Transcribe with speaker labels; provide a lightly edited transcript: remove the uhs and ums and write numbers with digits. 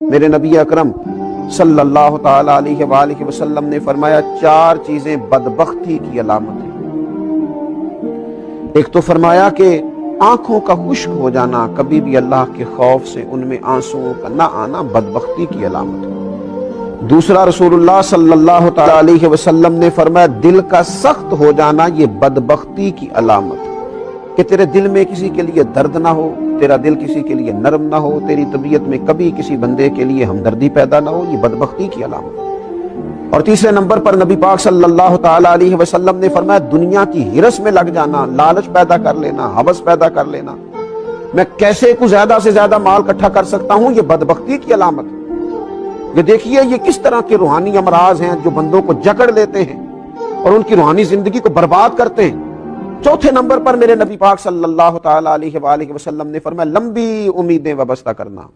Speaker 1: मेरे नबी अकरम सल्लल्लाहु ताला अलैहि वसल्लम ने फरमाया, चार चीजें बदबख्ती की अलामत है। एक तो फरमाया कि आंखों का खुश्क हो जाना, कभी भी अल्लाह के खौफ से उनमें आंसुओं का ना आना बदबख्ती की अलामत है। दूसरा, रसूलुल्लाह सल्लल्लाहु ताला अलैहि वसल्लम ने फरमाया, दिल का सख्त हो जाना ये बदबख्ती की अलामत है, कि तेरे दिल में किसी के लिए दर्द ना हो, तेरा दिल किसी के लिए नरम ना हो, तेरी तबीयत में कभी किसी बंदे के लिए हमदर्दी पैदा ना हो, ये बदबख्ती की अलामत है। और तीसरे नंबर पर नबी पाक सल्लल्लाहु ताला अलैहि वसल्लम ने फरमाया, दुनिया की हिरस में लग जाना, लालच पैदा कर लेना, हवस पैदा कर लेना, मैं कैसे कुछ ज्यादा से ज्यादा माल इकट्ठा कर सकता हूं, ये बदबख्ती की अलामत है। ये देखिए ये किस तरह के रूहानी अमराज हैं जो बंदों को जकड़ लेते हैं और उनकी रूहानी जिंदगी को बर्बाद करते हैं। चौथे नंबर पर मेरे नबी पाक सल्लल्लाहु ताला अलैहि वसल्लम ने फरमाया, लंबी उम्मीदें वाबस्ता करना।